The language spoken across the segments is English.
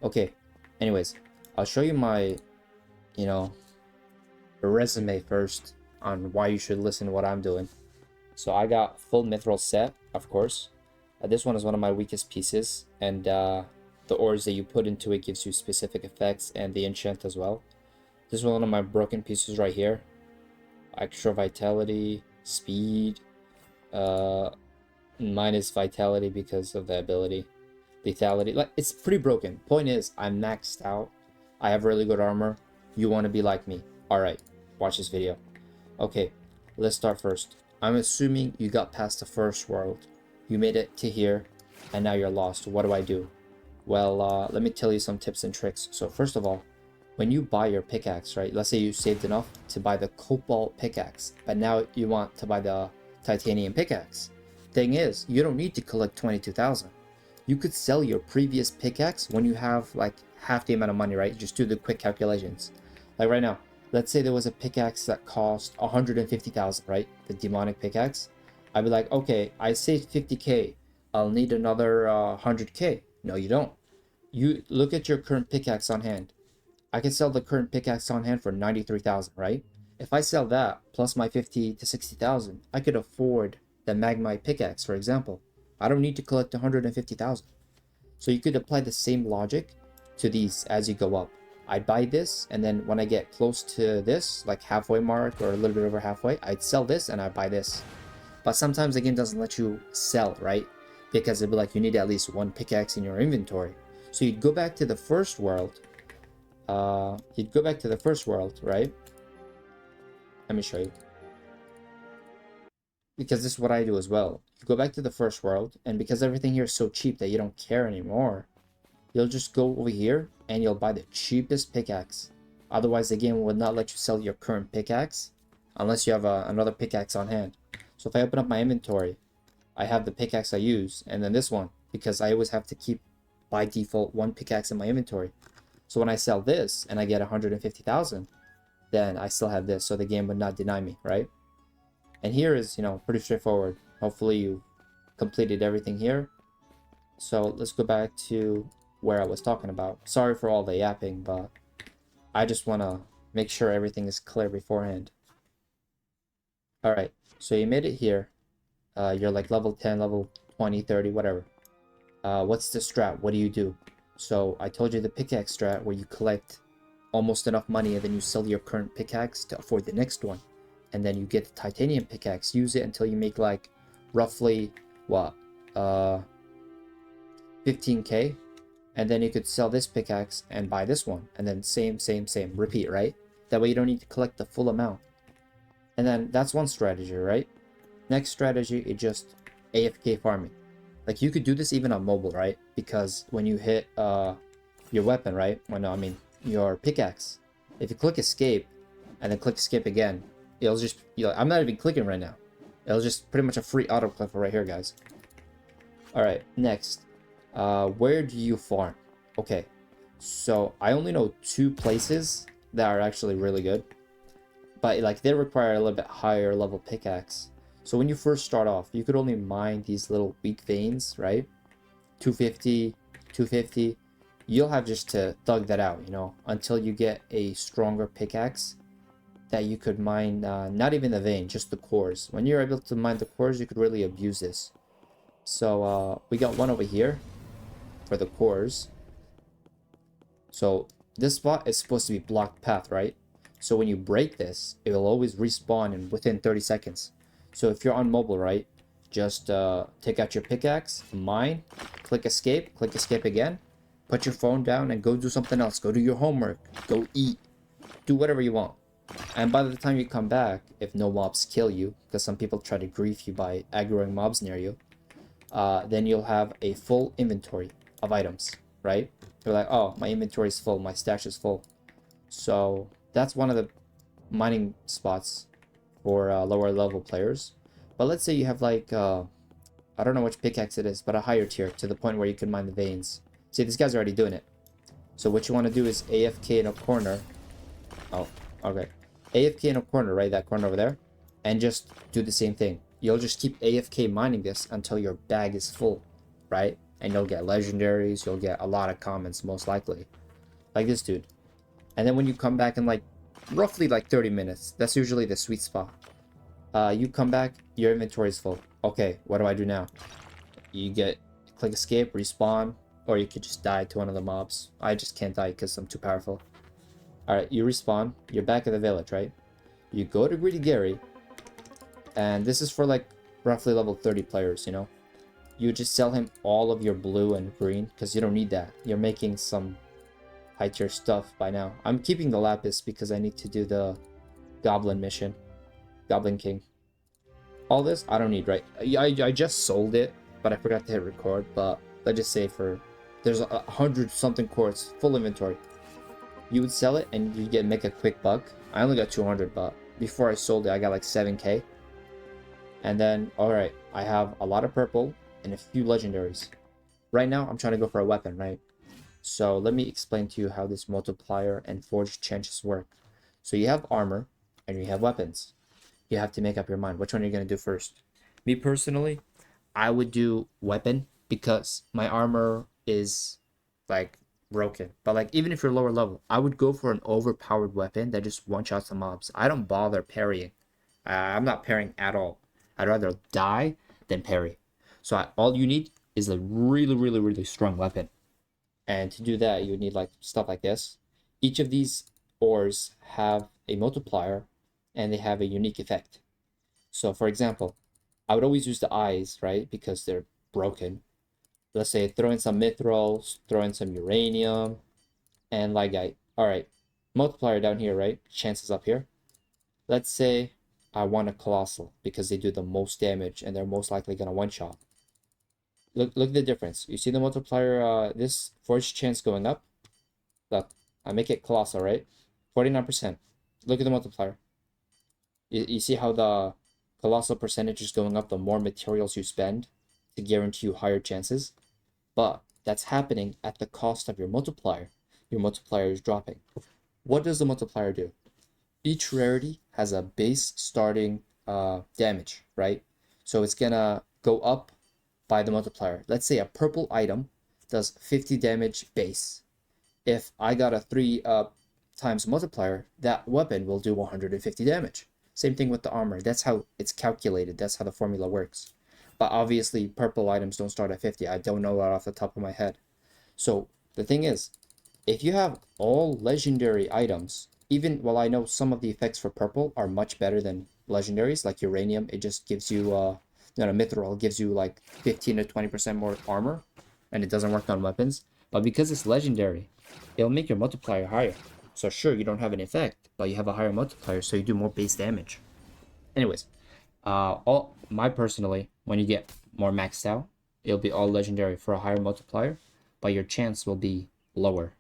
Okay, anyways, I'll show you my, you know, resume first on why you should listen to what I'm doing. So I got full mithril set, of course. This one is one of my weakest pieces, and the ores that you put into it gives you specific effects, and the enchant as well. This is one of my broken pieces right here. Extra vitality, speed, uh, minus vitality because of the ability. Lethality, like, it's pretty broken. Point is, I'm maxed out. I have really good armor. You want to be like me. Alright, watch this video. Okay, let's start first. I'm assuming you got past the first world. You made it to here, and now you're lost. What do I do? Well, let me tell you some tips and tricks. So first of all, when you buy your pickaxe, right? Let's say you saved enough to buy the cobalt pickaxe, but now you want to buy the titanium pickaxe. Thing is, you don't need to collect 22,000. You could sell your previous pickaxe when you have like half the amount of money, right? Just do the quick calculations. Like right now, let's say there was a pickaxe that cost 150,000, right? The demonic pickaxe. I'd be like, okay, I saved 50k. I'll need another 100k. No, you don't. You look at your current pickaxe on hand. I can sell the current pickaxe on hand for 93,000, right? If I sell that plus my 50 to 60,000, I could afford the magmite pickaxe, for example. I don't need to collect 150,000. So you could apply the same logic to these as you go up. I'd buy this, and then when I get close to this, like halfway mark or a little bit over halfway, I'd sell this and I'd buy this. But sometimes the game doesn't let you sell, right? Because it'd be like you need at least one pickaxe in your inventory. So you'd go back to the first world. Right? Let me show you. Because this is what I do as well. You go back to the first world, and because everything here is so cheap that you don't care anymore, you'll just go over here and you'll buy the cheapest pickaxe. Otherwise, the game will not let you sell your current pickaxe unless you have another pickaxe on hand. So if I open up my inventory, I have the pickaxe I use, and then this one, because I always have to keep by default one pickaxe in my inventory. So when I sell this and I get 150,000, then I still have this, so the game would not deny me, right? And here is, pretty straightforward. Hopefully you completed everything here. So let's go back to where I was talking about. Sorry for all the yapping, but I just want to make sure everything is clear beforehand. Alright, so you made it here. You're like level 10, level 20, 30, whatever. What's the strat? What do you do? So I told you the pickaxe strat, where you collect almost enough money and then you sell your current pickaxe to afford the next one. And then you get the titanium pickaxe, use it until you make like roughly what, 15k, and then you could sell this pickaxe and buy this one, and then same, repeat, right? That way you don't need to collect the full amount. And then that's one strategy, right? Next strategy is just AFK farming. Like you could do this even on mobile, right? Because when you hit your weapon, right? Your pickaxe, if you click escape and then click escape again, it'll just, I'm not even clicking right now. It'll just pretty much a free autoclicker right here, guys. Alright, next. Where do you farm? Okay, so I only know 2 places that are actually really good. But like they require a little bit higher level pickaxe. So when you first start off, you could only mine these little weak veins, right? 250, 250. You'll have just to thug that out, until you get a stronger pickaxe that you could mine, not even the vein, just the cores. When you're able to mine the cores, you could really abuse this. So we got one over here for the cores. So this spot is supposed to be blocked path, right? So when you break this, it will always respawn in within 30 seconds. So if you're on mobile, right, just take out your pickaxe, mine, click escape again, put your phone down and go do something else. Go do your homework, go eat, do whatever you want. And by the time you come back, if no mobs kill you, because some people try to grief you by aggroing mobs near you, then you'll have a full inventory of items, right? You're like, oh, my inventory is full, my stash is full. So that's one of the mining spots for lower level players. But let's say you have like, I don't know which pickaxe it is, but a higher tier to the point where you can mine the veins. See, this guy's already doing it. So what you want to do is AFK in a corner. Oh, okay. AFK in a corner, right? That corner over there. And just do the same thing. You'll just keep AFK mining this until your bag is full, right? and you'll get legendaries, you'll get a lot of comments most likely, like this dude. And then when you come back in like roughly like 30 minutes, that's usually the sweet spot. You come back, your inventory is full. Okay, what do I do now? You click escape, respawn, or you could just die to one of the mobs. I just can't die because I'm too powerful. Alright, you respawn, you're back at the village, right? You go to Greedy Gary, and this is for like roughly level 30 players, you know? You just sell him all of your blue and green, because you don't need that. You're making some high tier stuff by now. I'm keeping the lapis because I need to do the goblin mission. Goblin King. All this, I don't need, right? I just sold it, but I forgot to hit record, but let's just say there's 100 something quartz, full inventory. You would sell it and you make a quick buck. I only got 200, but before I sold it, I got like 7k. And then, alright, I have a lot of purple and a few legendaries. Right now, I'm trying to go for a weapon, right? So let me explain to you how this multiplier and forged chances work. So you have armor and you have weapons. You have to make up your mind which one you're going to do first. Me personally, I would do weapon because my armor is like broken. But like even if you're lower level, I would go for an overpowered weapon that just one-shots the mobs. I don't bother parrying. I'm not parrying at all. I'd rather die than parry. So all you need is a really, really, really strong weapon. And to do that, you would need like stuff like this. Each of these ores have a multiplier and they have a unique effect. So for example, I would always use the eyes, right? Because they're broken. Let's say throw in some mithrils, throw in some uranium, and like all right, multiplier down here, right? Chances up here. Let's say I want a colossal because they do the most damage and they're most likely gonna one-shot. Look at the difference. You see the multiplier, this forged chance going up? Look, I make it colossal, right? 49%. Look at the multiplier. You see how the colossal percentage is going up the more materials you spend to guarantee you higher chances? But that's happening at the cost of your multiplier. Your multiplier is dropping. What does the multiplier do? Each rarity has a base starting damage, right? So it's gonna go up by the multiplier. Let's say a purple item does 50 damage base. If I got a 3 times multiplier, that weapon will do 150 damage. Same thing with the armor. That's how it's calculated. That's how the formula works. But obviously, purple items don't start at 50. I don't know that off the top of my head. So the thing is, if you have all legendary items, even while I know some of the effects for purple are much better than legendaries, like uranium, it just gives you, mithril gives you like 15 to 20% more armor, and it doesn't work on weapons. But because it's legendary, it'll make your multiplier higher. So sure, you don't have an effect, but you have a higher multiplier, so you do more base damage. Anyways, personally, when you get more maxed out, it'll be all legendary for a higher multiplier, but your chance will be lower.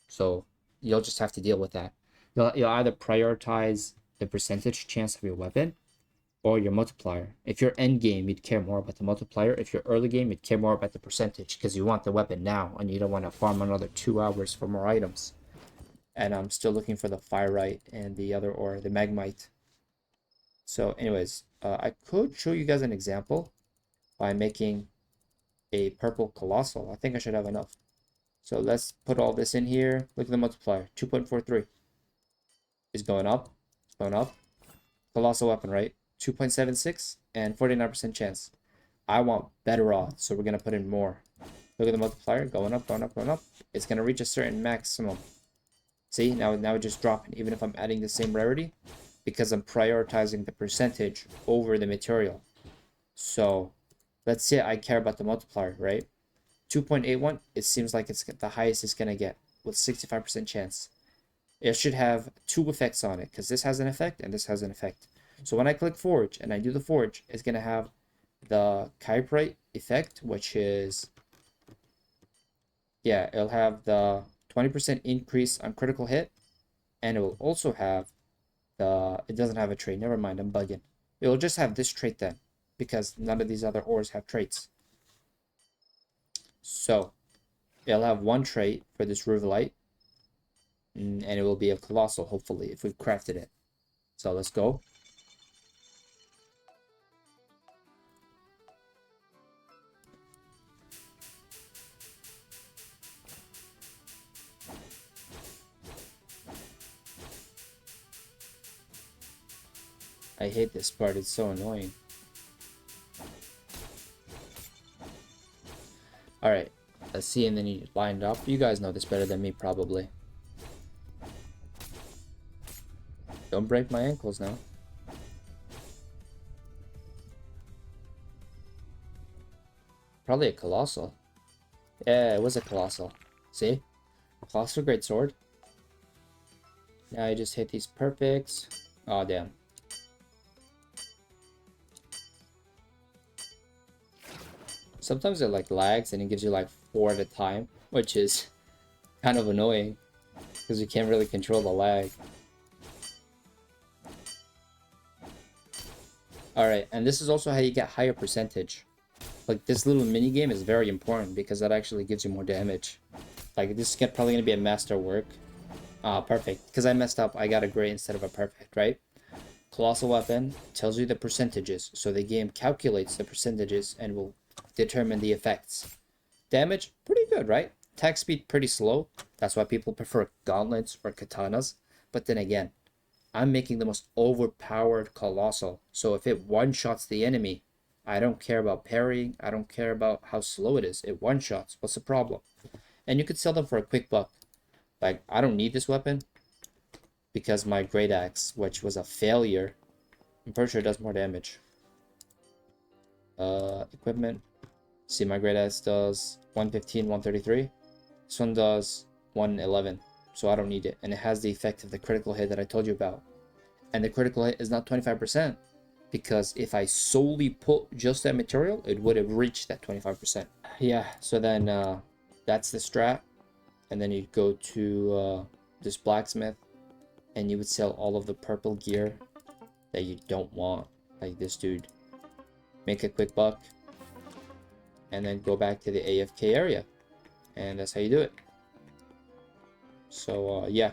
So you'll just have to deal with that. You'll either prioritize the percentage chance of your weapon or your multiplier. If you're end game, you'd care more about the multiplier. If you're early game, you'd care more about the percentage because you want the weapon now and you don't want to farm another 2 hours for more items. And I'm still looking for the Firite and the other ore, the Magmite. So anyways, I could show you guys an example by making a purple colossal. I think I should have enough. So let's put all this in here. Look at the multiplier, 2.43. It's going up, it's going up. Colossal weapon, right? 2.76 and 49% chance. I want better odds, so we're gonna put in more. Look at the multiplier, going up, going up, going up. It's gonna reach a certain maximum. See, now it's just dropping, even if I'm adding the same rarity, because I'm prioritizing the percentage over the material. So let's say I care about the multiplier, right? 2.81, it seems like it's the highest it's gonna get with 65% chance. It should have 2 effects on it, because this has an effect and this has an effect. So when I click forge and I do the forge, it's gonna have the kyprite effect, which is, yeah, it'll have the 20% increase on critical hit, and it will also have it doesn't have a trait. Never mind, I'm bugging. It will just have this trait then, because none of these other ores have traits. So it'll have 1 trait for this Ruvelite, and it will be a colossal, hopefully, if we've crafted it. So let's go. I hate this part, it's so annoying. Alright, let's see, and then you lined up. You guys know this better than me, probably. Don't break my ankles now. Probably a colossal. Yeah, it was a colossal. See? Colossal great sword. Now I just hit these perfects. Oh, damn. Sometimes it like lags and it gives you like 4 at a time, which is kind of annoying because you can't really control the lag. Alright, and this is also how you get higher percentage. Like, this little mini game is very important because that actually gives you more damage. Like, this is probably going to be a master work. Perfect. Because I messed up, I got a great instead of a perfect, right? Colossal weapon tells you the percentages, so the game calculates the percentages and will determine the effects. Damage, pretty good, right? Attack speed, pretty slow. That's why people prefer gauntlets or katanas. But then again, I'm making the most overpowered colossal. So if it one-shots the enemy, I don't care about parrying. I don't care about how slow it is. It one-shots. What's the problem? And you could sell them for a quick buck. Like, I don't need this weapon because my great axe, which was a failure, I'm pretty sure it does more damage. Equipment. See, my great axe does 115, 133. This one does 111. So I don't need it. And it has the effect of the critical hit that I told you about. And the critical hit is not 25%. Because if I solely put just that material, it would have reached that 25%. Yeah, so then that's the strat. And then you go to this blacksmith. And you would sell all of the purple gear that you don't want. Like this dude. Make a quick buck. And then go back to the AFK area. And that's how you do it. So, yeah.